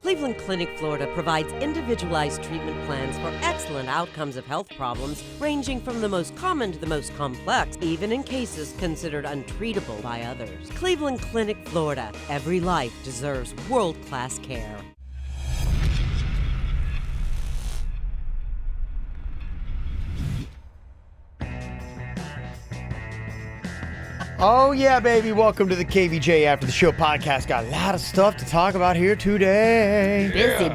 Cleveland Clinic, Florida provides individualized treatment plans for excellent outcomes of health problems ranging from the most common to the most complex, even in cases considered untreatable by others. Cleveland Clinic, Florida. Every life deserves world-class care. Oh, yeah, baby. Welcome to the KVJ After the Show podcast. Got a lot of stuff to talk about here today.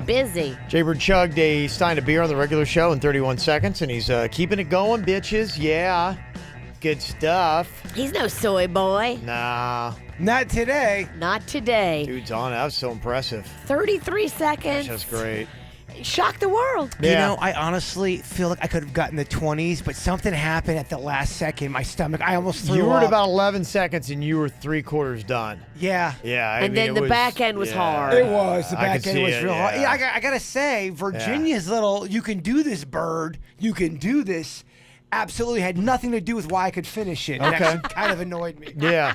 Busy. Jaybird chugged a stein of beer on the regular show in 31 seconds, and he's keeping it going, bitches. Yeah. Good stuff. He's no soy boy. Nah. Not today. Not today. Dude's on it. That was so impressive. 33 seconds. That's great. Shocked the world. Yeah. You know, I honestly feel like I could have gotten the 20s, but something happened at the last second. My stomach, I almost threw You were up. at about 11 seconds, and you were 3/4 done. Yeah. Yeah. And then the back end was hard. It was. The I back could end see was it, real hard. yeah. Yeah, I got to say, Virginia's little, you can do this, bird. You can do this. Absolutely had nothing to do with why I could finish it. It Okay. actually kind of annoyed me. Yeah.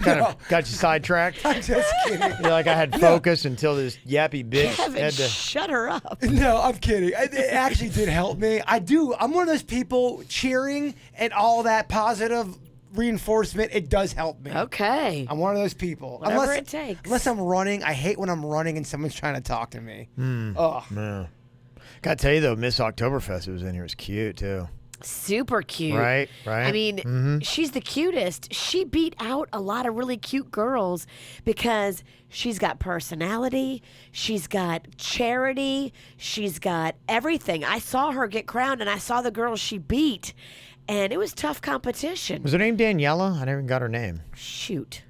Kind of got you sidetracked. I'm just kidding. You're like, I had focus until this yappy bitch Kevin, had to... shut her up. No, I'm kidding. It actually did help me. I'm one of those people cheering and all that positive reinforcement. It does help me. Okay. I'm one of those people. Whatever it takes. Unless I'm running. I hate when I'm running and someone's trying to talk to me. Oh. Yeah. Gotta tell you, though, Miss Oktoberfest was in here. It was cute, too. Super cute. Right. I mean, she's the cutest. She beat out a lot of really cute girls because she's got personality, she's got charity, she's got everything. I saw her get crowned and I saw the girls she beat, and it was tough competition. Was her name Daniela? I never even got her name. Shoot.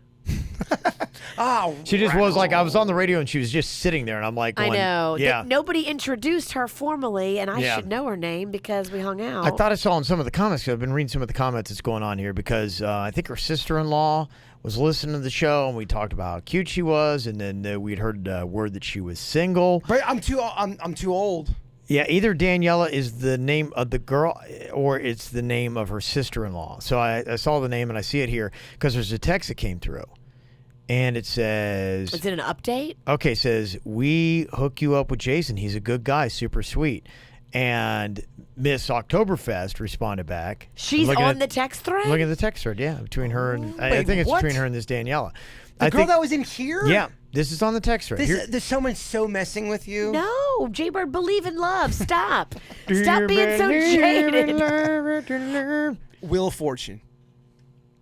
Oh, She just was like, I was on the radio and she was just sitting there, and I'm like, I know. Yeah. Nobody introduced her formally, and I Yeah. should know her name because we hung out. I thought I saw in some of the comments, 'cause I've been reading some of the comments that's going on here, because I think her sister-in-law was listening to the show, and we talked about how cute she was, and then we'd heard word that she was single. but I'm too old. Yeah, either Daniela is the name of the girl or it's the name of her sister-in-law. So I saw the name, and I see it here because there's a text that came through. And it says... Is it an update? Okay, it says, we hook you up with Jason. He's a good guy, super sweet. And Miss Oktoberfest responded back. She's on the text thread? Look at the text thread, yeah. Between her and... I Wait, think it's what? between her and this Daniela. The girl that was in here? Yeah, this is on the text thread. Here- There's someone so messing with you. No, Jaybird, believe in love. Stop. Stop being so jaded. Wheel of Fortune.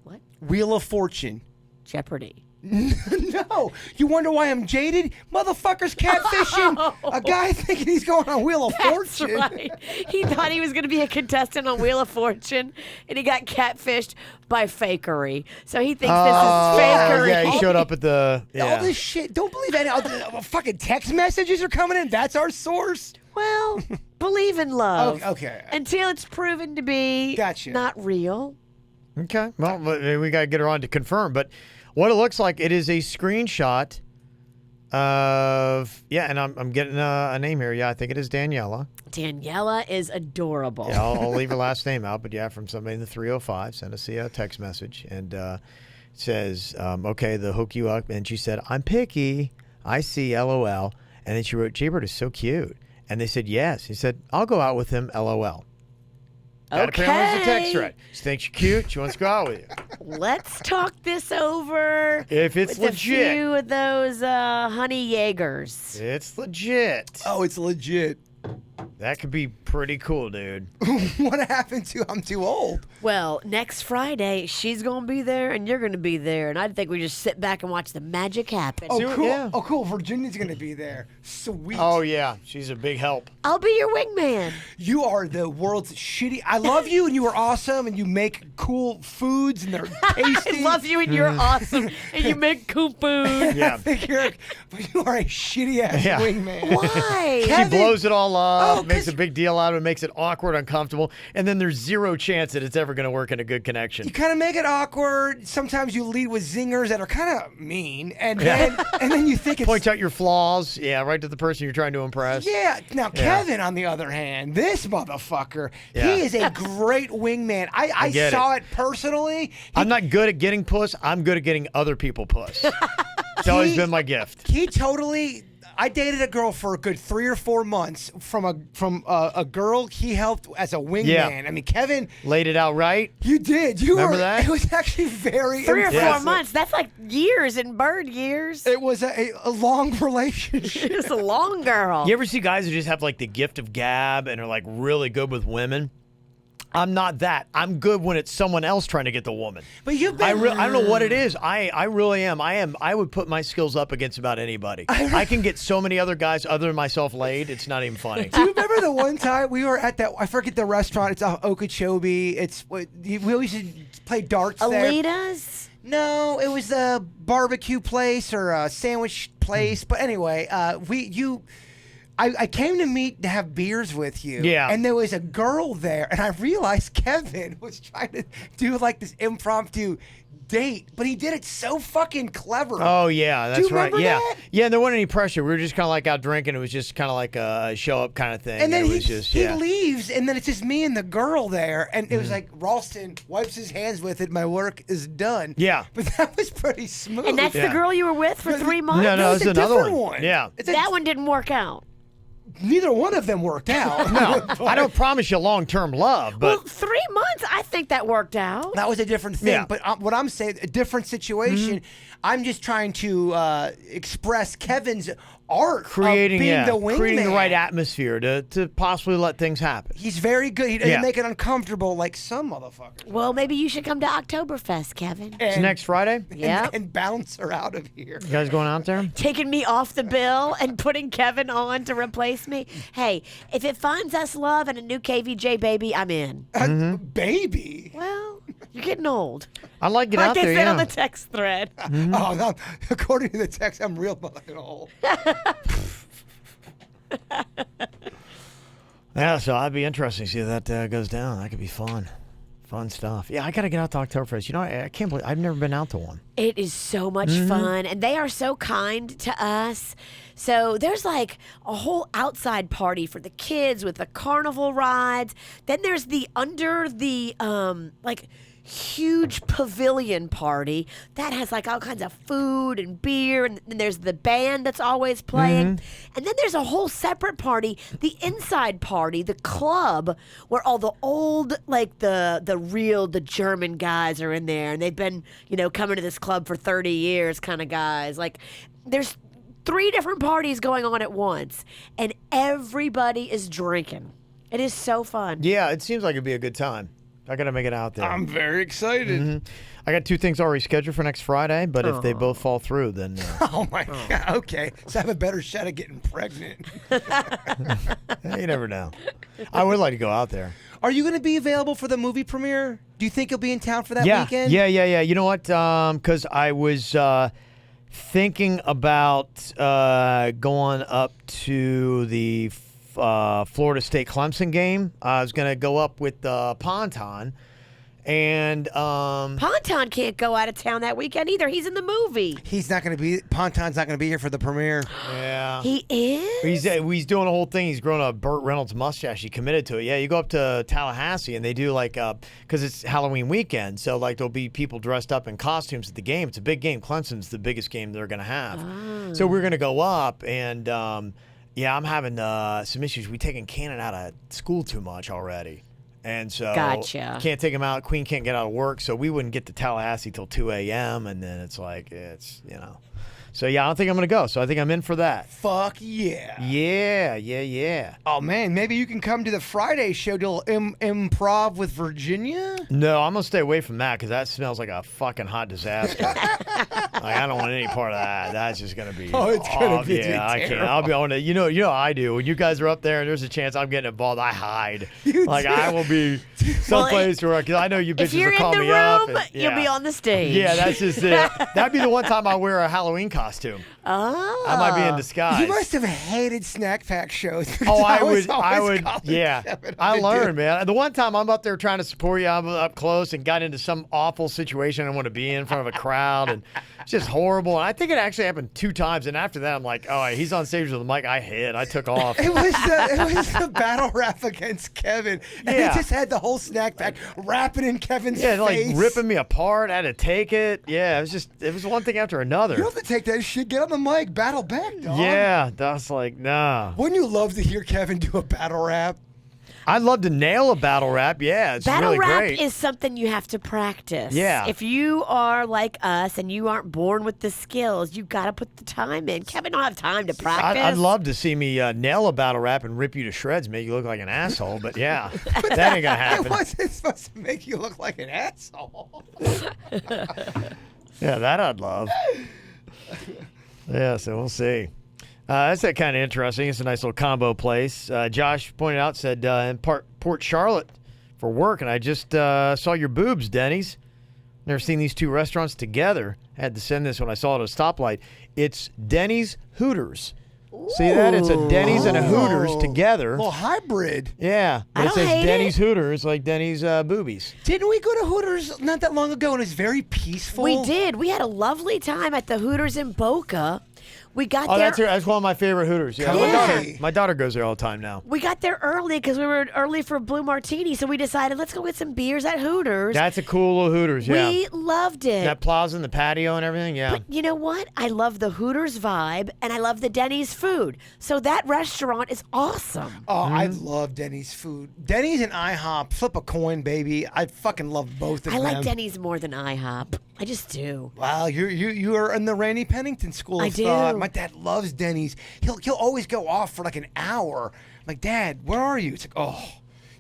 What? Wheel of Fortune. Jeopardy. No, you wonder why I'm jaded? Motherfucker's catfishing a guy thinking he's going on Wheel of That's Fortune. right. He thought he was going to be a contestant on Wheel of Fortune, and he got catfished by fakery. So he thinks this is fakery. Yeah, he showed up at the... All Yeah. this shit. Don't believe any. All the fucking text messages are coming in. That's our source. Well, believe in love. Okay. Until it's proven to be Gotcha. not real. Okay, well, we got to get her on to confirm. But what it looks like, it is a screenshot of... Yeah, and I'm getting a name here. Yeah, I think it is Daniela. Daniela is adorable. Yeah, I'll leave her last name out, but yeah, from somebody in the 305, sent us a text message, and it says, okay, they'll hook you up. And she said, I'm picky. I see, LOL. And then she wrote, Jaybird is so cute. And they said, yes. He said, I'll go out with him, LOL. That apparently is a text thread. She thinks you're cute. She wants to go out with you. Let's talk this over. If it's with legit. a few of those honey Jaegers. It's legit. Oh, it's legit. That could be pretty cool, dude. What happened to I'm too old? Well, next Friday, she's going to be there and you're going to be there. And I think we just sit back and watch the magic happen. Oh, cool. Yeah. Oh, cool. Virginia's going to be there. Sweet. Oh, yeah. She's a big help. I'll be your wingman. You are the world's shitty. I love you, and you are awesome, and you make cool foods, and they're tasty. I love you and you're awesome. And you make cool food. Yeah. But you are a shitty ass Yeah. wingman. Why? She Kevin- blows it all up, Oh, makes a 'cause- big deal out of it, makes it awkward, uncomfortable, and then there's zero chance that it's ever going to work in a good connection. You kind of make it awkward. Sometimes you lead with zingers that are kind of mean, and then you think it's Point out your flaws, yeah, right to the person you're trying to impress. yeah. Now Kevin, on the other hand, this motherfucker, Yeah. he is a great wingman. I get saw it personally. I'm not good at getting puss. I'm good at getting other people puss. It's always been my gift. He totally. I dated a girl for a good 3 or 4 months from a girl he helped as a wingman. Yeah. I mean, Kevin Laid it out right. You did. You Remember were. that? It was actually very 3 or 4 impressive. months. That's like years in bird years. It was a long relationship. It's a long girl. You ever see guys who just have like the gift of gab and are like really good with women? I'm not that. I'm good when it's someone else trying to get the woman. But you've been. I don't know what it is. I really am. I would put my skills up against about anybody. I can get so many other guys other than myself laid. It's not even funny. Do you remember the one time we were at that? I forget the restaurant. It's off Okeechobee. We always used to play darts there. Alita's? No, it was a barbecue place or a sandwich place. But anyway, I came to have beers with you. Yeah. And there was a girl there, and I realized Kevin was trying to do like this impromptu date, but he did it so fucking clever. Oh yeah, that's Do you right. remember Yeah, that? yeah. And there wasn't any pressure. We were just kind of like out drinking. It was just kind of like a show up kind of thing. And then it he was just he yeah. leaves, and then it's just me and the girl there, and it was like Ralston wipes his hands with it. My work is done. Yeah. But that was pretty smooth. And that's Yeah. the girl you were with for 3 months? No, it's it's a another different one. one. Yeah. It's a- That one didn't work out. Neither one of them worked out. No, I don't promise you long-term love, Well, but 3 months, I think that worked out. That was a different thing. Yeah. But what I'm saying, a different situation. I'm just trying to express Kevin's art creating of being the wingman. creating the right atmosphere to possibly let things happen. He's very good. He doesn't Yeah. make it uncomfortable like some motherfuckers. Well, maybe you should come to Oktoberfest, Kevin. It's next Friday. Yep. And bounce her out of here. You guys going out there? Taking me off the bill and putting Kevin on to replace me. Hey, if it finds us love and a new KVJ baby, I'm in. Baby. Well, you're getting old. I like get Like out they there. said Yeah. on the text thread. Oh, no. According to the text, I'm real fucking old. Yeah, so I'd be interested to see if that goes down. That could be fun. Fun stuff. Yeah, I got to get out to Oktoberfest. You know, I can't believe I've never been out to one. It is so much fun, and they are so kind to us. So there's like a whole outside party for the kids with the carnival rides. Then there's the under the like huge pavilion party that has like all kinds of food and beer, and then there's the band that's always playing. And then there's a whole separate party, the inside party, the club, where all the old, like the German guys are in there, and they've been, coming to this club for 30 years kind of guys. Like there's 3 different parties going on at once, and everybody is drinking. It is so fun. Yeah, it seems like it'd be a good time. I got to make it out there. I'm very excited. I got 2 things already scheduled for next Friday, but if they both fall through, then Oh, my God. Okay. So I have a better shot at getting pregnant. you never know. I would like to go out there. Are you going to be available for the movie premiere? Do you think you'll be in town for that Yeah, weekend? yeah. You know what? Because I was thinking about going up to the Florida State Clemson game. I was going to go up with Ponton. And Ponton can't go out of town that weekend either. He's in the movie. He's not going to be, Ponton's not going to be here for the premiere. yeah. He is? He's doing a whole thing. He's growing a Burt Reynolds mustache. He committed to it. Yeah, you go up to Tallahassee and they do like because it's Halloween weekend, so like there'll be people dressed up in costumes at the game. It's a big game. Clemson's the biggest game they're gonna have. So we're gonna go up and yeah, I'm having some issues. We've taken Cannon out of school too much already. And so Gotcha. can't take him out. Queen can't get out of work, so we wouldn't get to Tallahassee till 2 a.m. And then it's like So yeah, I don't think I'm gonna go. So I think I'm in for that. Fuck yeah. Yeah. Oh, man, maybe you can come to the Friday show to improv with Virginia? No, I'm gonna stay away from that because that smells like a fucking hot disaster. Like, I don't want any part of that. That's just gonna be. Oh, it's gonna be Yeah, I can't. terrible. I'll be on it. You know how I do. When you guys are up there and there's a chance I'm getting involved, I hide. Like I will be someplace where because I know you If bitches you're will in call the me up. room, and- you'll be on the stage. Yeah, that's just it. That'd be the one time I wear a Halloween costume. Oh. I might be in disguise. You must have hated snack pack shows. because Oh, I was would, always calling yeah. Kevin I to do learned, man. The one time I'm up there trying to support you, I'm up close and got into some awful situation I want to be in front of a crowd, and it's just horrible. And I think it actually happened 2 times, and after that, I'm like, oh, he's on stage with the mic. I hid. I took off. It was the battle rap against Kevin, and Yeah. he just had the whole snack pack rapping in Kevin's Yeah, like face. ripping me apart. I had to take it. Yeah, it was one thing after another. You don't have to take said shit. Get on the mic, battle back, dog. Yeah, that's like, nah. Wouldn't you love to hear Kevin do a battle rap? I'd love to nail a battle rap. Yeah, it's Battle really rap great. is something you have to practice. Yeah. If you are like us and you aren't born with the skills, you got to put the time in. Kevin don't have time to practice. I'd love to see me nail a battle rap and rip you to shreds, make you look like an asshole. But yeah, that ain't gonna happen. It wasn't supposed to make you look like an asshole. Yeah, that I'd love. Yeah, so we'll see. That's that kind of interesting. It's a nice little combo place. Josh pointed out, said in Port Charlotte for work, and I just saw your boobs, Denny's. Never seen these two restaurants together. I had to send this when I saw it at a stoplight. It's Denny's Hooters. See that? It's a Denny's and a Hooters together. A little hybrid. Yeah, but I it don't says hate Denny's Hooters, like Denny's boobies. Didn't we go to Hooters not that long ago and it's very peaceful? We did. We had a lovely time at the Hooters in Boca. We got there. That's one of my favorite Hooters. Yeah, Yeah. my daughter goes there all the time now. We got there early because we were early for Blue Martini, so we decided let's go get some beers at Hooters. That's a cool little Hooters. Yeah, We loved it. that plaza and the patio and everything. Yeah. But you know what? I love the Hooters vibe, and I love the Denny's food. So that restaurant is awesome. Oh, I love Denny's food. Denny's and IHOP, flip a coin, baby. I fucking love both of I them. like Denny's more than IHOP. I just do. Wow, you are in the Randy Pennington school of I do. thought. My dad loves Denny's. He'll always go off for like an hour. I'm like, Dad, where are you? It's like, oh,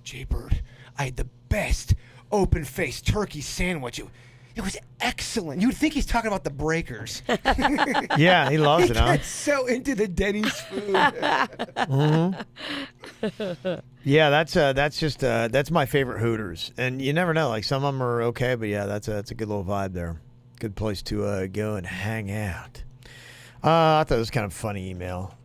Jaybird, I had the best open-faced turkey sandwich. It was excellent. You would think he's talking about the Breakers. Yeah, he loves it, huh? Gets so into the Denny's food. Yeah, that's my favorite Hooters, and you never know. Like some of them are okay, but yeah, that's a good little vibe there. Good place to go and hang out. I thought it was kind of a funny email.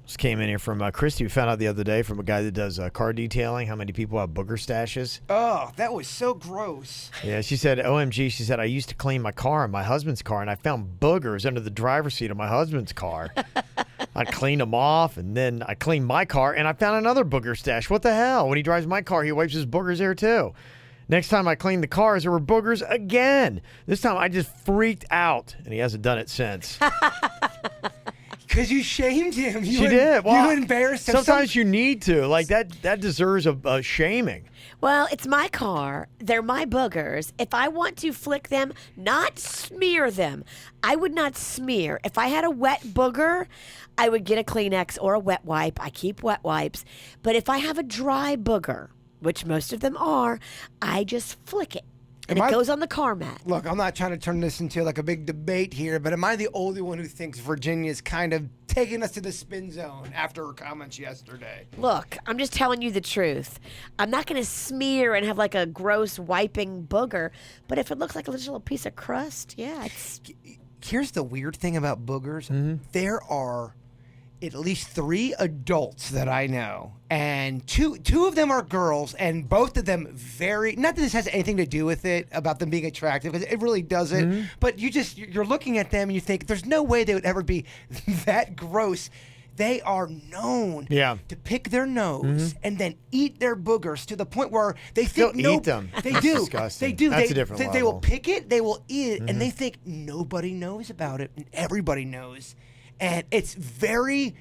Just came in here from Christy. We found out the other day from a guy that does car detailing how many people have booger stashes. Oh, that was so gross. Yeah, she said, OMG, she said, I used to clean my car and my husband's car, and I found boogers under the driver's seat of my husband's car. I cleaned them off, and then I cleaned my car, and I found another booger stash. What the hell? When he drives my car, he wipes his boogers there, too. Next time I cleaned the cars, there were boogers again. This time I just freaked out, and he hasn't done it since. Because you shamed him. She did. Well, you embarrassed him. Sometimes you need to. Like, that deserves a shaming. Well, it's my car. They're my boogers. If I want to flick them, not smear them, I would not smear. If I had a wet booger, I would get a Kleenex or a wet wipe. I keep wet wipes. But if I have a dry booger, which most of them are, I just flick it. And it goes on the car mat. Look, I'm not trying to turn this into like a big debate here, but am I the only one who thinks Virginia's kind of taking us to the spin zone after her comments yesterday? Look, I'm just telling you the truth. I'm not going to smear and have like a gross wiping booger, but if it looks like a little piece of crust, yeah, it's... Here's the weird thing about boogers. Mm-hmm. There are at least 3 adults that I know, and two of them are girls, and both of them very, not that this has anything to do with it about them being attractive, because it really doesn't, Mm-hmm. but you're looking at them and you think there's no way they would ever be that gross. They are known to pick their nose and then eat their boogers to the point where they think They'll eat them. They That's do. disgusting. They do. That's a different they will level. pick it, they will eat it, and they think nobody knows about it, and everybody knows. And it's very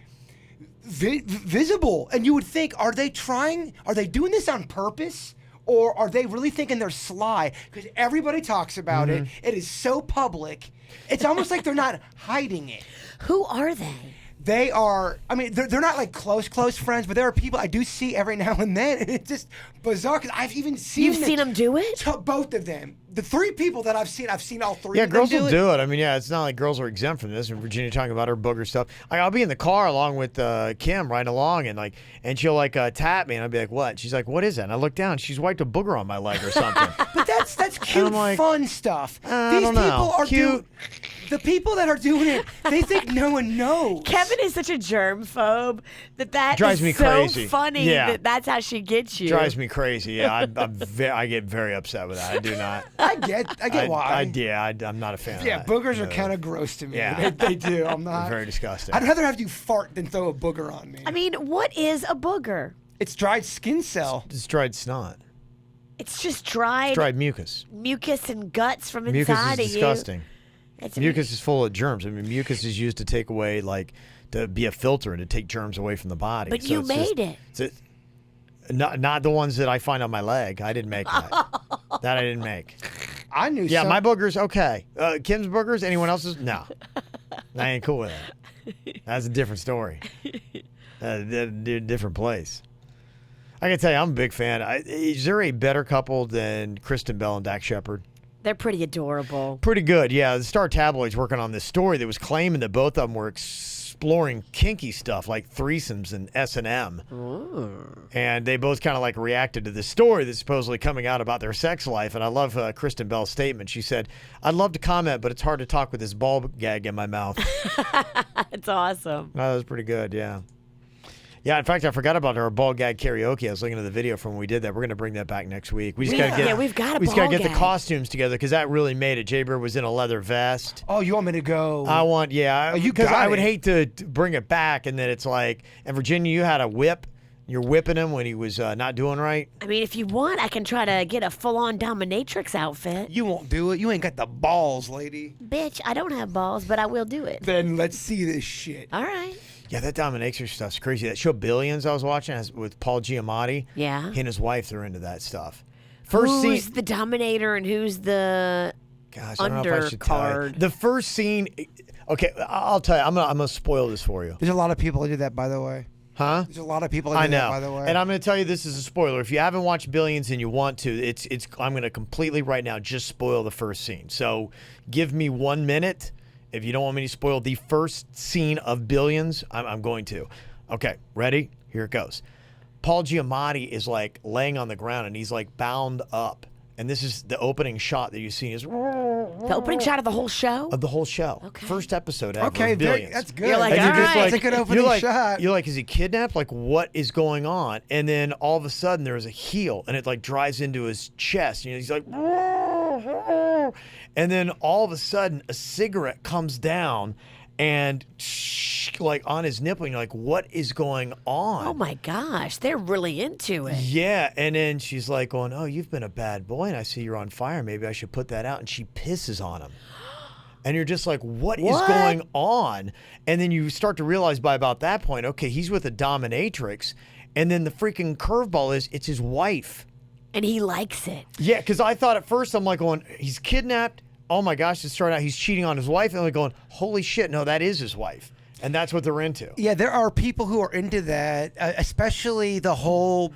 visible. And you would think, are they doing this on purpose? Or are they really thinking they're sly? Because everybody talks about it. It is so public. It's almost like they're not hiding it. Who are they? They are, I mean, they're not like close friends, but there are people I do see every now and then, and it's just bizarre because I've even seen You've seen them do it? Both of them. The 3 people that I've seen all 3 Yeah, of them girls do will it. do it. I mean, yeah, it's not like girls are exempt from this. And Virginia talking about her booger stuff. Like, I'll be in the car along with Kim riding along, and she'll tap me, and I'll be like, "What?" She's like, "What is that?" And I look down, she's wiped a booger on my leg or something. But that's cute, I'm like, fun stuff. I These don't people know. are Cute. the people that are doing it, they think no one knows. Kevin is such a germ phobe that Drives is me so crazy. funny Yeah. that's how she gets you. Drives me crazy. Yeah, I get very upset with that. I do not. I get why. I'm not a fan of Yeah, that. boogers are No. kind of gross to me. Yeah. They do. I'm not. Very disgusting. I'd rather have you fart than throw a booger on me. I mean, what is a booger? It's dried skin cell. It's dried snot. It's just dried, It's dried mucus. mucus and guts from Mucus inside is of disgusting. Mucus is full of germs. I mean, mucus is used to take away, like, to be a filter and to take germs away from the body. But So you it's made it. Not the ones that I find on my leg. I didn't make that. That I didn't make. I knew. Yeah, my boogers, okay. Kim's boogers, anyone else's? No. I ain't cool with that. That's a different story. Different place. I can tell you, I'm a big fan. Is there a better couple than Kristen Bell and Dak Shepard? They're pretty adorable. Pretty good, yeah. The Star Tabloid's working on this story that was claiming that both of them were exploring kinky stuff like threesomes and S&M. And they both kind of like reacted to this story that's supposedly coming out about their sex life. And I love Kristen Bell's statement. She said, "I'd love to comment, but it's hard to talk with this ball gag in my mouth." It's awesome. That was pretty good, yeah. Yeah, in fact, I forgot about our ball gag karaoke. I was looking at the video from when we did that. We're going to bring that back next week. We just got to get we've got we just got to get the costumes together because that really made it. Jay Bird was in a leather vest. Oh, you want me to go? I want, yeah. You because got I would it. hate to bring it back and then it's like, and Virginia, you had a whip. You're whipping him when he was not doing right. I mean, if you want, I can try to get a full-on dominatrix outfit. You won't do it. You ain't got the balls, lady. Bitch, I don't have balls, but I will do it. Then let's see this shit. All right. Yeah, that dominatrix stuff's crazy. That show Billions I was watching with Paul Giamatti. Yeah. He and his wife, they're into that stuff. Who's the dominator and who's the Gosh, I don't know if I should tell you. undercard? The first scene. Okay, I'll tell you. I'm gonna spoil this for you. There's a lot of people that do that, by the way. Huh? There's a lot of people that I do know. that, by the way. And I'm going to tell you this is a spoiler. If you haven't watched Billions and you want to, it's I'm going to completely right now just spoil the first scene. So give me 1 minute. If you don't want me to spoil the first scene of Billions, I'm going to. Okay, ready? Here it goes. Paul Giamatti is like laying on the ground and he's like bound up. And this is the opening shot that you see is The opening shot of the whole show? of the whole show. Okay. First episode ever okay, of Billions. that's good. You're like, And all you're just right. That's a good opening you're like, shot. You're like, is he kidnapped? Like, what is going on? And then all of a sudden, there's a heel, and it like drives into his chest. And he's like, and then all of a sudden, a cigarette comes down, and like on his nipple. And you're like, what is going on? Oh my gosh, they're really into it. Yeah, and then she's like going, "Oh, you've been a bad boy, and I see you're on fire. Maybe I should put that out." And she pisses on him. And you're just like, what is going on? And then you start to realize by about that point, okay, he's with a dominatrix. And then the freaking curveball is it's his wife. And he likes it. Yeah, because I thought at first, I'm like going, he's kidnapped. Oh my gosh, it started out, he's cheating on his wife. And I'm going, holy shit, no, that is his wife. And that's what they're into. Yeah, there are people who are into that, especially the whole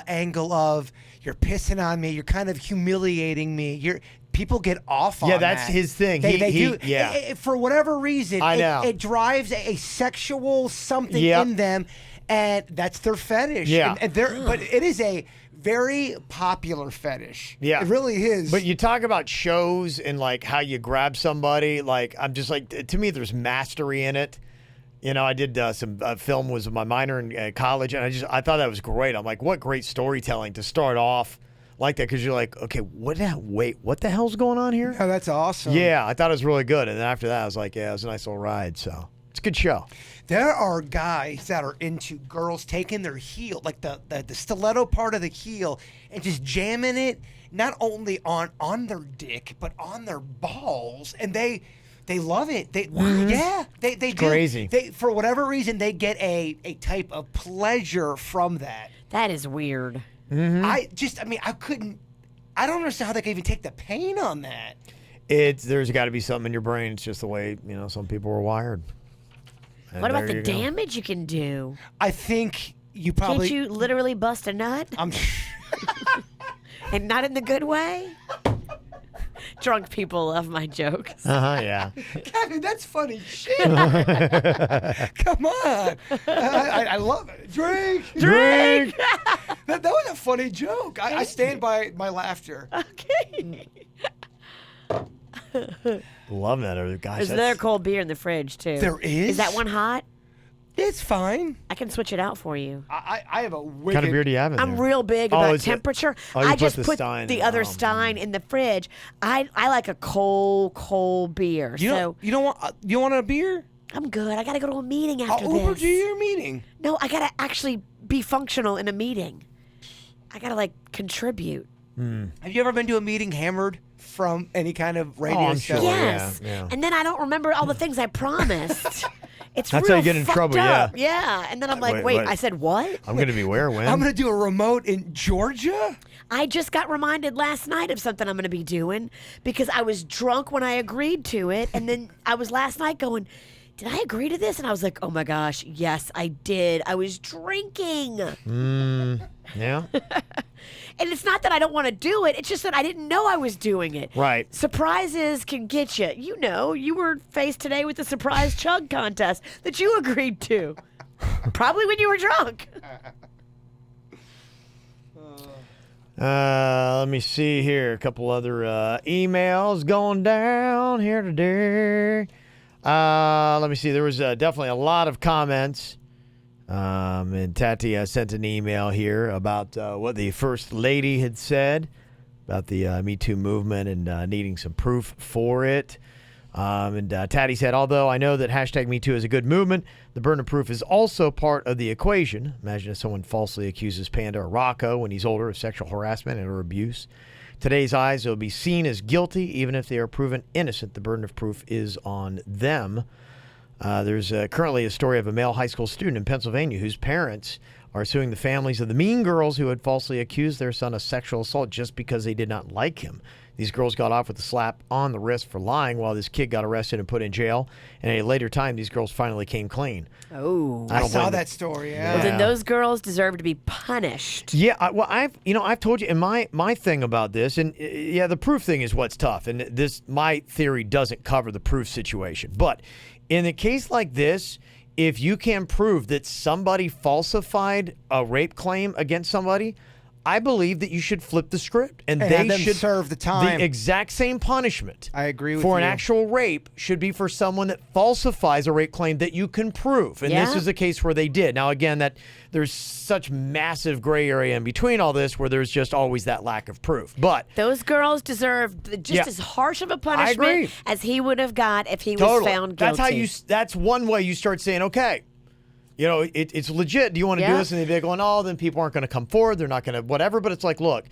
angle of you're pissing on me, you're kind of humiliating me. People get off on that. Yeah, that's his thing. They He- do. yeah. For whatever reason, I know. It drives a sexual something Yep. in them, and that's their fetish. Yeah. But it is a very popular fetish. Yeah. It really is. But you talk about shows and like how you grab somebody. Like, I'm just like, to me, there's mastery in it. You know, I did some film was my minor in college, and I thought that was great. I'm like, what great storytelling to start off like that, because you're like, okay, what the hell's going on here? Oh, that's awesome. Yeah, I thought it was really good, and then after that, I was like, yeah, it was a nice little ride. So it's a good show. There are guys that are into girls taking their heel, like the stiletto part of the heel, and just jamming it not only on their dick but on their balls, and they love it. They do. Crazy. They, for whatever reason, they get a type of pleasure from that. That is weird. I don't understand how they can even take the pain on that. There's got to be something in your brain. It's just the way some people are wired. And What about there the you go. damage you can do? I think you probably. Can't you literally bust a nut? And not in the good way? Drunk people love my jokes. Yeah. Kevin, that's funny shit. Come on. I love it. Drink. Drink! That was a funny joke. I stand by my laughter. Okay. Love that. Gosh, There's another cold beer in the fridge, too. There is? Is that one hot? It's fine. I can switch it out for you. I have a wicked. What kind of beer do you have in I'm there? real big Oh, about is it- temperature. Oh, you I put just the put Stein the in. other Oh, Stein in the fridge. I like a cold beer. You don't want a beer? I'm good. I got to go to a meeting after I'll Uber this. to your meeting. No, I got to actually be functional in a meeting. I got to contribute. Have you ever been to a meeting hammered from any kind of radio I'm show? sure. Yes. yeah. And then I don't remember all the things I promised. It's That's real how you get in fucked trouble, up. Yeah. And then I'm like, wait, wait. I said what? I'm going to be where, when? I'm going to do a remote in Georgia? I just got reminded last night of something I'm going to be doing because I was drunk when I agreed to it. And then I was last night going, did I agree to this? And I was like, oh my gosh, yes, I did. I was drinking. Yeah. And it's not that I don't want to do it. It's just that I didn't know I was doing it. Right. Surprises can get you. You know, you were faced today with the surprise chug contest that you agreed to. Probably when you were drunk. Let me see here. A couple other emails going down here today. Let me see. There was definitely a lot of comments. And Tati sent an email here about what the First Lady had said about the Me Too movement and needing some proof for it. And Tati said, although I know that hashtag Me Too is a good movement, the burden of proof is also part of the equation. Imagine if someone falsely accuses Panda or Rocco when he's older of sexual harassment and or abuse. Today's eyes, they'll be seen as guilty even if they are proven innocent. The burden of proof is on them. There's currently a story of a male high school student in Pennsylvania whose parents are suing the families of the mean girls who had falsely accused their son of sexual assault just because they did not like him. These girls got off with a slap on the wrist for lying while this kid got arrested and put in jail. And at a later time, these girls finally came clean. Oh. I saw that story, yeah. Well, then those girls deserve to be punished. Yeah, I've told you, and my thing about this, and yeah, the proof thing is what's tough, and my theory doesn't cover the proof situation. But in a case like this, if you can prove that somebody falsified a rape claim against somebody, I believe that you should flip the script, and have they them should serve the time. The exact same punishment. I agree with for an you. actual rape should be for someone that falsifies a rape claim that you can prove, and this Yeah. is a case where they did. Now, again, that there's such massive gray area in between all this, where there's just always that lack of proof. But Those girls deserve just as harsh of a punishment agree. as he would have got if he was found guilty. That's one way you start saying, okay, you know, it's legit. Do you want to do Yeah. this? And they'd be going, oh, then people aren't going to come forward. They're not going to whatever. But it's like, look,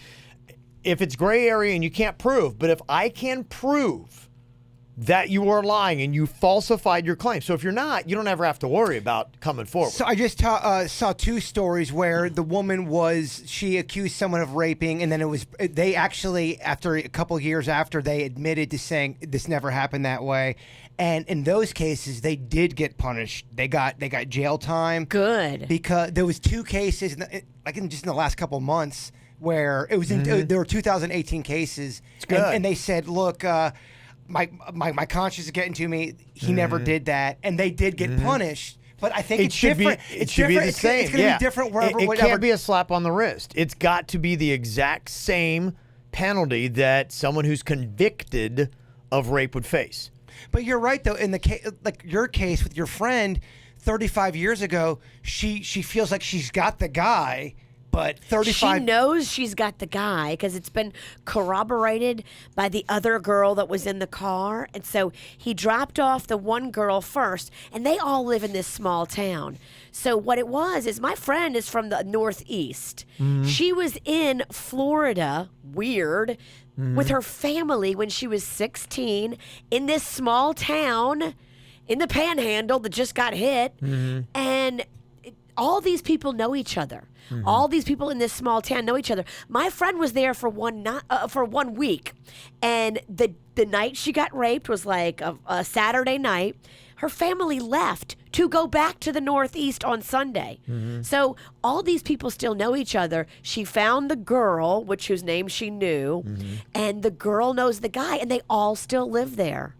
if it's gray area and you can't prove, but if I can prove that you are lying and you falsified your claim. So if you're not, you don't ever have to worry about coming forward. So I just saw two stories where the woman she accused someone of raping, and then they actually, after a couple years after, they admitted to saying this never happened that way. And in those cases, they did get punished. They got jail time. Good. Because there was two cases, just in the last couple months, where it was there were 2018 cases. It's good. And they said, look, my conscience is getting to me. He never did that, and they did get punished. But I think it it's should different. It should be the same. It's going to be different wherever. It whatever. can't be a slap on the wrist. It's got to be the exact same penalty that someone who's convicted of rape would face. But you're right, though. In the case, like your case with your friend, 35 years ago, she feels like she's got the guy. But 35. She knows she's got the guy because it's been corroborated by the other girl that was in the car. And so he dropped off the one girl first, and they all live in this small town. So what it was is my friend is from the Northeast. She was in Florida, weird, with her family when she was 16 in this small town in the Panhandle that just got hit. And all these people know each other. All these people in this small town know each other. My friend was there for 1 week, and the night she got raped was like a Saturday night. Her family left to go back to the Northeast on Sunday. So all these people still know each other. She found the girl, whose name she knew, and the girl knows the guy, and they all still live there.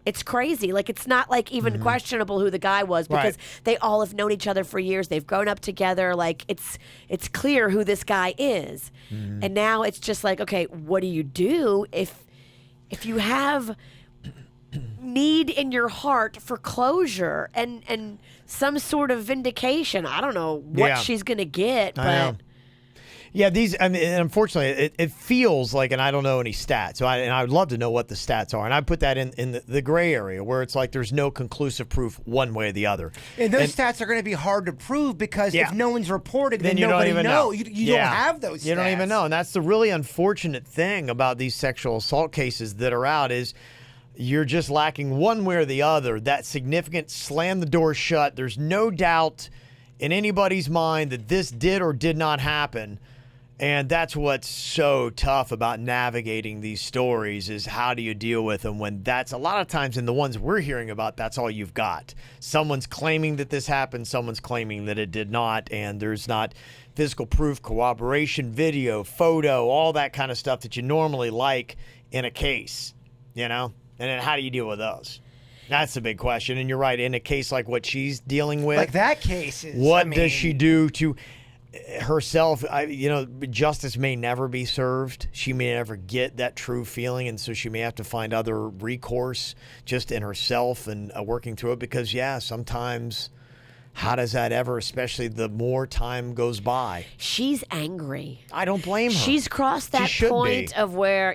It's crazy. Like, it's not like even questionable who the guy was because they all have known each other for years. They've grown up together. Like, it's clear who this guy is. And now it's just like, okay, what do you do if you have need in your heart for closure and some sort of vindication? I don't know what she's going to get, I but know. Yeah, and unfortunately, it feels like, and I don't know any stats, so I would love to know what the stats are, and I put that in the gray area where it's like there's no conclusive proof one way or the other. And those stats are going to be hard to prove because if no one's reported, then you nobody don't even know. You don't have those stats. You don't even know, and that's the really unfortunate thing about these sexual assault cases that are out is you're just lacking one way or the other. That significant slam the door shut. There's no doubt in anybody's mind that this did or did not happen. And that's what's so tough about navigating these stories is how do you deal with them when that's a lot of times in the ones we're hearing about, that's all you've got. Someone's claiming that this happened, someone's claiming that it did not, and there's not physical proof, corroboration, video, photo, all that kind of stuff that you normally like in a case, And then how do you deal with those? That's the big question. And you're right, in a case like what she's dealing with. Like that case is, what does she do to herself? Justice may never be served. She may never get that true feeling, and so she may have to find other recourse just in herself and working through it because, sometimes how does that ever, especially the more time goes by? She's angry. I don't blame her. She's crossed that point of where,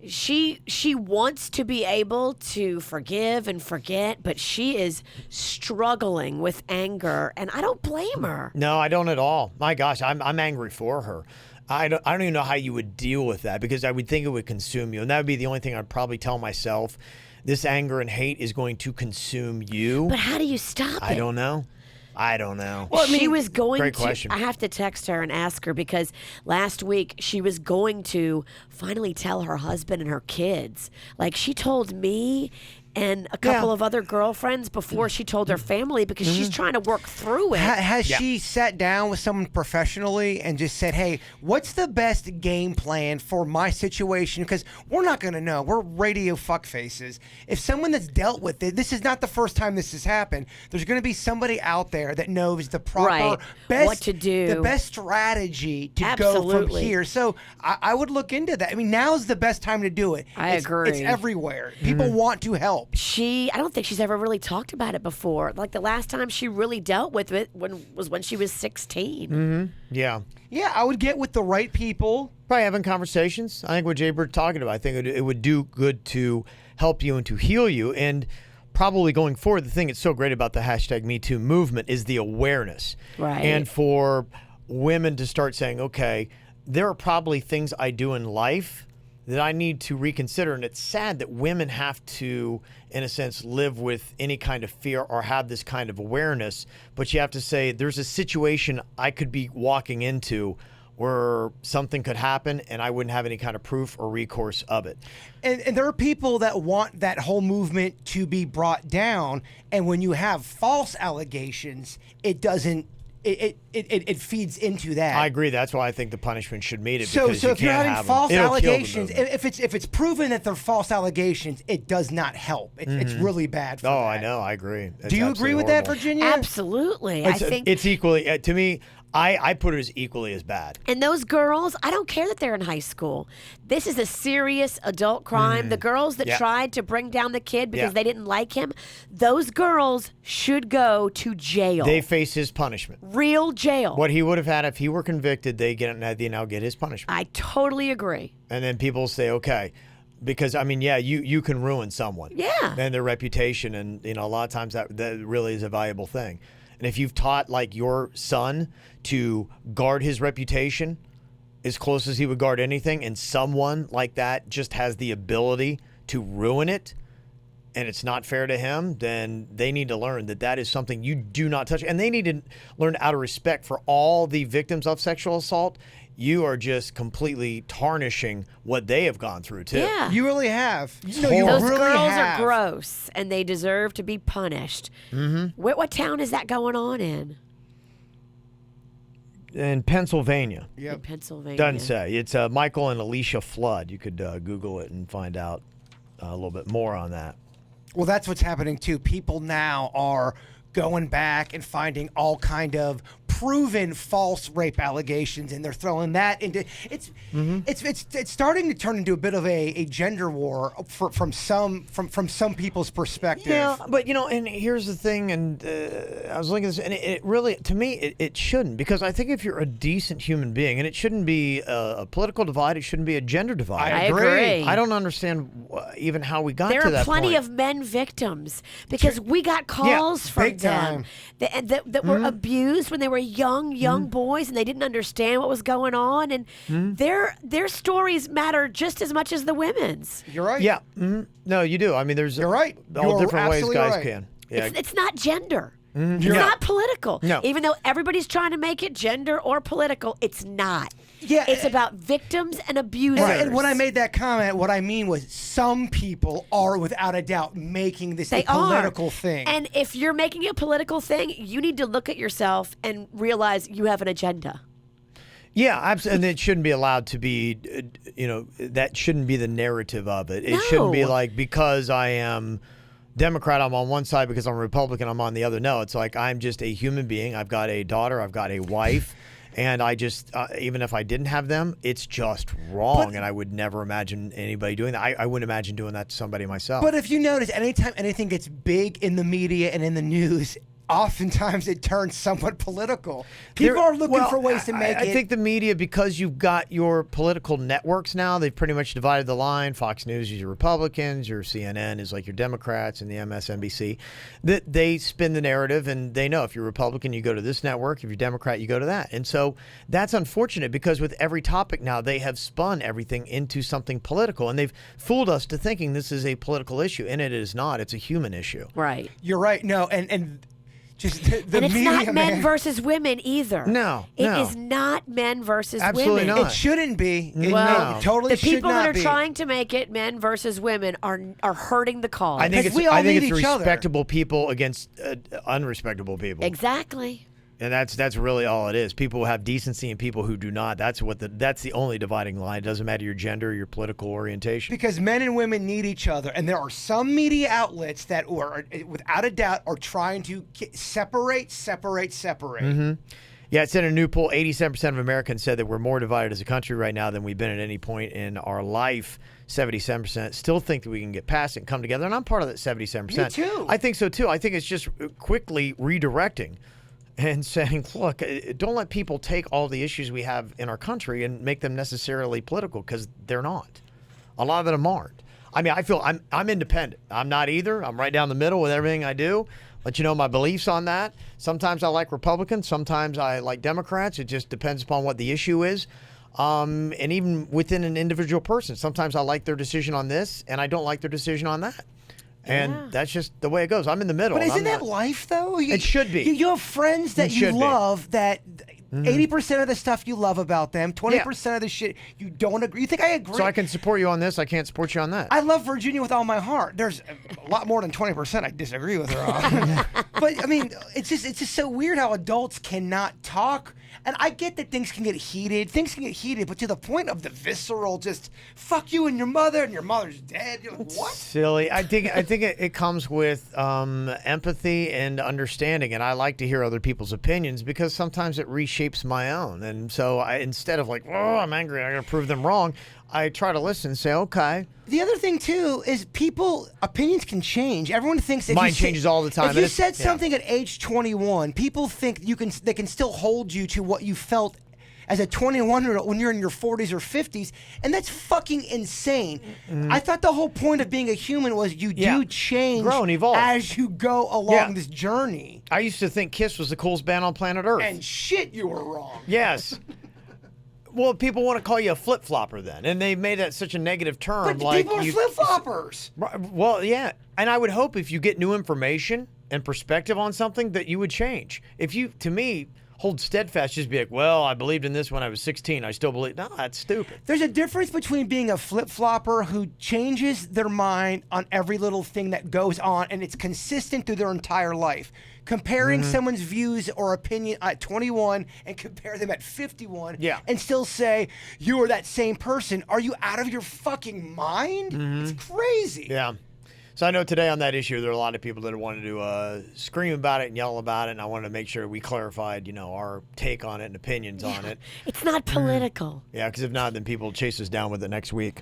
she wants to be able to forgive and forget, but she is struggling with anger, and I don't blame her. No, I don't at all. My gosh, I'm angry for her. I don't even know how you would deal with that because I would think it would consume you, and that would be the only thing I'd probably tell myself. This anger and hate is going to consume you. But how do you stop it? I don't know. Well, she was going great to. question. I have to text her and ask her because last week she was going to finally tell her husband and her kids. Like she told me and a couple of other girlfriends before she told her family because she's trying to work through it. Has she sat down with someone professionally and just said, hey, what's the best game plan for my situation? Because we're not going to know. We're radio fuckfaces. If someone that's dealt with it, this is not the first time this has happened. There's going to be somebody out there that knows the proper best, what to do, the best strategy to go from here. So I would look into that. I mean, now's the best time to do it. I agree. It's everywhere. People want to help. I don't think she's ever really talked about it before. Like the last time she really dealt with it was when she was 16. Mm-hmm. Yeah. Yeah, I would get with the right people. Probably having conversations. I think what Jay Bird talking about, I think it would do good to help you and to heal you. And probably going forward, the thing that's so great about the #MeToo movement is the awareness. Right. And for women to start saying, okay, there are probably things I do in life that I need to reconsider. And it's sad that women have to, in a sense, live with any kind of fear or have this kind of awareness. But you have to say, there's a situation I could be walking into where something could happen and I wouldn't have any kind of proof or recourse of it. And there are people that want that whole movement to be brought down. And when you have false allegations, it doesn't. It feeds into that. I agree. That's why I think the punishment should meet it. So if you're having false allegations, if it's proven that they're false allegations, it does not help. It's really bad for that. I know. I agree. Do you agree with that, Virginia? Absolutely. I think it's equally to me. I put it as equally as bad. And those girls, I don't care that they're in high school. This is a serious adult crime. The girls that tried to bring down the kid because they didn't like him, those girls should go to jail. They face his punishment. Real jail. What he would have had if he were convicted, they now get his punishment. I totally agree. And then people say, okay, because I mean, you can ruin someone. Yeah. And their reputation, and a lot of times that really is a valuable thing. And if you've taught like your son to guard his reputation as close as he would guard anything, and someone like that just has the ability to ruin it, and it's not fair to him, then they need to learn that is something you do not touch. And they need to learn out of respect for all the victims of sexual assault. You are just completely tarnishing what they have gone through, too. Yeah. You really have. Those girls are gross, and they deserve to be punished. Mm-hmm. What town is that going on in? In Pennsylvania. Yep. In Pennsylvania. Doesn't say. It's Michael and Alicia Flood. You could Google it and find out a little bit more on that. Well, that's what's happening, too. People now are going back and finding all kind of proven false rape allegations, and they're throwing that into it's starting to turn into a bit of a gender war from some people's perspective. Yeah, but and here's the thing, and I was looking at this, and it really, to me, it shouldn't, because I think if you're a decent human being, and it shouldn't be a political divide, it shouldn't be a gender divide. I agree. I don't understand even how we got to that There are point. plenty of men victims because we got calls from big them that were abused when they were young boys, and they didn't understand what was going on, and their stories matter just as much as the women's. You're right. Yeah. No, you do. I mean, there's You're right. all You're different ways absolutely guys right. can. Yeah. It's not gender. It's No. not political. No. Even though everybody's trying to make it gender or political, it's not. Yeah, It's about victims and abusers. And when I made that comment, what I mean was some people are without a doubt making this They a political thing. And if you're making it a political thing, you need to look at yourself and realize you have an agenda. Yeah, absolutely. And it shouldn't be allowed to be, that shouldn't be the narrative of it. It shouldn't be No. like, because I am Democrat, I'm on one side, because I'm Republican, I'm on the other. No, it's like, I'm just a human being. I've got a daughter, I've got a wife, and I just, even if I didn't have them, it's just wrong. And I would never imagine anybody doing that. I wouldn't imagine doing that to somebody myself. But if you notice, anytime anything gets big in the media and in the news, oftentimes it turns somewhat political. People are looking for ways to make it. I think the media, because you've got your political networks now, they've pretty much divided the line. Fox News is your Republicans, your CNN is like your Democrats, and the MSNBC. That they spin the narrative, and they know if you're Republican, you go to this network. If you're Democrat, you go to that. And so that's unfortunate, because with every topic now, they have spun everything into something political, and they've fooled us to thinking this is a political issue, and it is not. It's a human issue. Right. You're right. No, and just the And it's media, not men man. versus women either. No, It no. is not men versus Absolutely women. not. It shouldn't be. It, Well, no, it totally the should people not that are be. trying to make it men versus women are hurting the cause. I think Because it's we all I think need it's each other. respectable people against unrespectable people. Exactly. And that's really all it is. People who have decency and people who do not. That's the only dividing line. It doesn't matter your gender, your political orientation. Because men and women need each other, and there are some media outlets that are, without a doubt, are trying to separate. Yeah, it said in a new poll, 87% of Americans said that we're more divided as a country right now than we've been at any point in our life. 77% still think that we can get past it and come together. And I'm part of that 77%. Me too. I think so too. I think it's just quickly redirecting and saying, look, don't let people take all the issues we have in our country and make them necessarily political, because they're not. A lot of them aren't. I mean, I feel I'm independent. I'm not either. I'm right down the middle with everything I do. Let you know my beliefs on that. Sometimes I like Republicans. Sometimes I like Democrats. It just depends upon what the issue is. And even within an individual person, sometimes I like their decision on this and I don't like their decision on that. And that's just the way it goes. I'm in the middle. But isn't that life, though? It should be. You have friends that It you should be. love that 80% of the stuff you love about them, 20% of the shit you don't agree. You think I agree? So I can support you on this. I can't support you on that. I love Virginia with all my heart. There's a lot more than 20% I disagree with her on. But I mean, it's just so weird how adults cannot talk. And I get that things can get heated. Things can get heated, but to the point of the visceral, just fuck you and your mother's dead. You're like, what? Silly. I think it comes with empathy and understanding, and I like to hear other people's opinions because sometimes it reshapes my own. And so instead of like, oh, I'm angry, I gotta prove them wrong, I try to listen and say, okay. The other thing too is opinions can change. Everyone thinks that Mine changes all the time. If you And said something at age 21, people think they can still hold you to what you felt as a 21-year-old when you're in your 40s or 50s, and that's fucking insane. I thought the whole point of being a human was you do change, grow and evolve as you go along this journey. I used to think Kiss was the coolest band on planet Earth. And shit, you were wrong. Yes. Well, people want to call you a flip-flopper then, and they made that such a negative term. But like people are flip-floppers. Well, yeah, and I would hope if you get new information and perspective on something that you would change. If you, to me, hold steadfast, just be like, well, I believed in this when I was 16. I still believe. No, that's stupid. There's a difference between being a flip-flopper who changes their mind on every little thing that goes on, and it's consistent through their entire life. Comparing someone's views or opinion at 21 and compare them at 51 and still say, you are that same person. Are you out of your fucking mind? It's crazy. Yeah. So I know today on that issue, there are a lot of people that wanted to scream about it and yell about it, and I wanted to make sure we clarified, our take on it and opinions on it. It's not political. Yeah, because if not, then people will chase us down with it next week.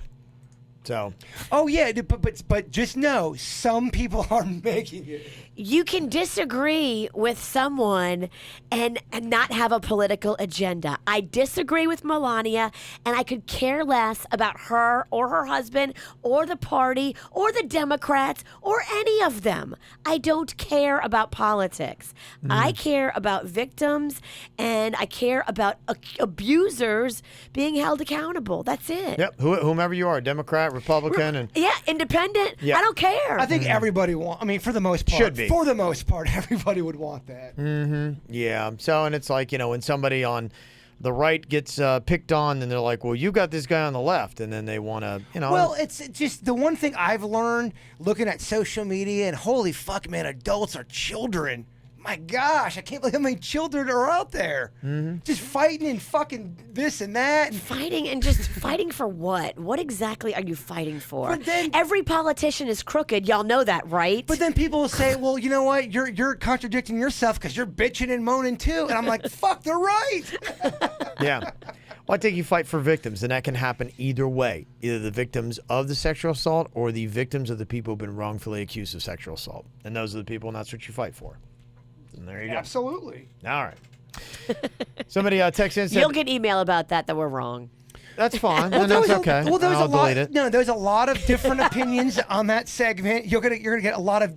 So. Oh yeah, but just know some people are making it. You can disagree with someone and not have a political agenda. I disagree with Melania, and I could care less about her or her husband or the party or the Democrats or any of them. I don't care about politics. I care about victims, and I care about abusers being held accountable. That's it. Yep, whomever you are, Democrat, Republican, and Yeah, independent. Yeah. I don't care. I think everybody for the most part. Should be. For the most part, everybody would want that. yeah. So, and it's like, when somebody on the right gets picked on, then they're like, well, you got this guy on the left, and then they want to, Well, it's just the one thing I've learned looking at social media, and holy fuck, man, adults are children. My gosh, I can't believe how many children are out there. Just fighting and fucking this and that. Fighting and just fighting for what? What exactly are you fighting for? But then- every politician is crooked. Y'all know that, right? But then people will say, well, you know what? You're contradicting yourself because you're bitching and moaning too. And I'm like, fuck, they're right. Yeah. Well, I think you fight for victims, and that can happen either way. Either the victims of the sexual assault or the victims of the people who've been wrongfully accused of sexual assault. And those are the people, and that's what you fight for. And there you go. Absolutely. All right. Somebody texted in and said, You'll get email about that we're wrong. that's fine. Well, and there that's was okay. Well, there was I'll a lot. delete it. No, there's a lot of different opinions on that segment. You're gonna get a lot of,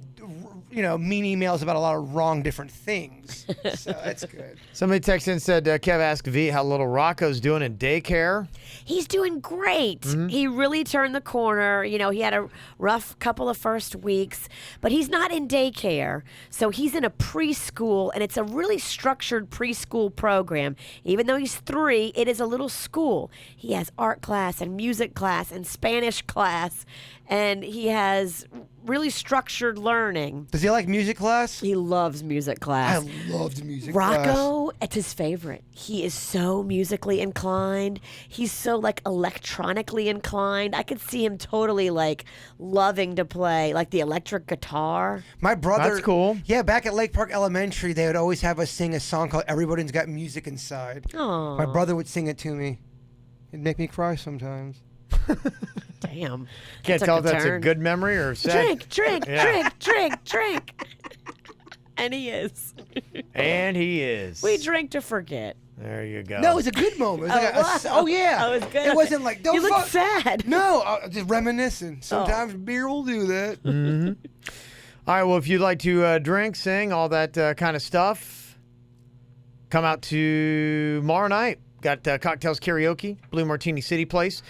mean emails about a lot of wrong different things. So that's good. Somebody texted in and said, Kev asked V how little Rocco's doing in daycare. He's doing great. He really turned the corner. He had a rough couple of first weeks, but he's not in daycare. So he's in a preschool, and it's a really structured preschool program. Even though he's 3, it is a little school. He has art class and music class and Spanish class, and he has really structured learning. Does he like music class? He loves music class. I loved music class. Rocco, it's his favorite. He is so musically inclined. He's so electronically inclined. I could see him totally loving to play the electric guitar. My brother. That's cool. Yeah, back at Lake Park Elementary, they would always have us sing a song called "Everybody's Got Music Inside." Oh, My brother would sing it to me. It'd make me cry sometimes. damn. Can't Took tell a if that's a turn. good memory or sad. Drink, Yeah. drink. And he is. And he is. We drink to forget. There you go. No, it was a good moment. It was Oh, wow. oh yeah. Oh, it was good. It wasn't like don't You look fuck. sad. No, just reminiscing. Sometimes beer will do that. All right, well, if you'd like to drink, sing, all that kind of stuff, come out tomorrow night. Got cocktails karaoke, Blue Martini City Place.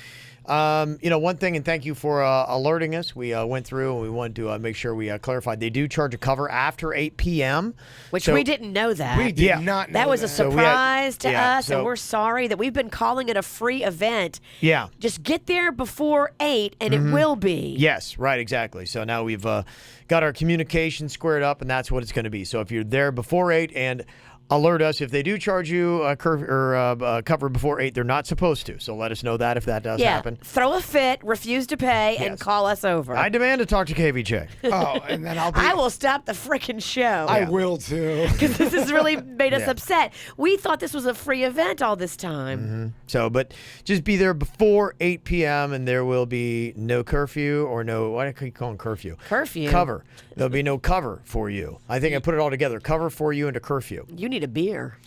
One thing, and thank you for alerting us. We went through and we wanted to make sure we clarified. They do charge a cover after 8 p.m. Which So- we didn't know that. We did Yeah. not know That was a So we had- surprise to yeah, us, so- and we're sorry that we've been calling it a free event. Yeah. Just get there before 8, and it will be. Yes, right, exactly. So now we've got our communication squared up, and that's what it's going to be. So if you're there before 8 and alert us if they do charge you a cover before 8. They're not supposed to. So let us know that if that does happen. Throw a fit, refuse to pay, and Yes. call us over. I demand to talk to KVJ. Oh, and then I'll be. I will stop the frickin' show. I will too. Because this has really made us Yeah. upset. We thought this was a free event all this time. So, but just be there before 8 p.m. and there will be no curfew or no, what do you call them, curfew? Curfew. Cover. There'll be no cover for you. I think I put it all together. Cover for you and a curfew. You need a beer.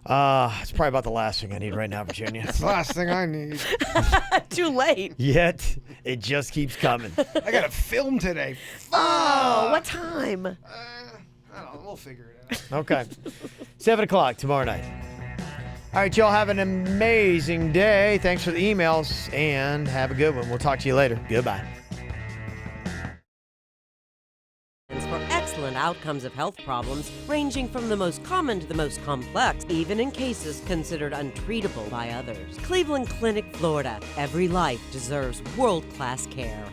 It's probably about the last thing I need right now, Virginia. It's the last thing I need. Too late. Yet, it just keeps coming. I got to film today. Oh, what time? I don't know. We'll figure it out. Okay. 7 o'clock tomorrow night. All right, y'all have an amazing day. Thanks for the emails and have a good one. We'll talk to you later. Goodbye. For excellent outcomes of health problems, ranging from the most common to the most complex, even in cases considered untreatable by others. Cleveland Clinic, Florida. Every life deserves world-class care.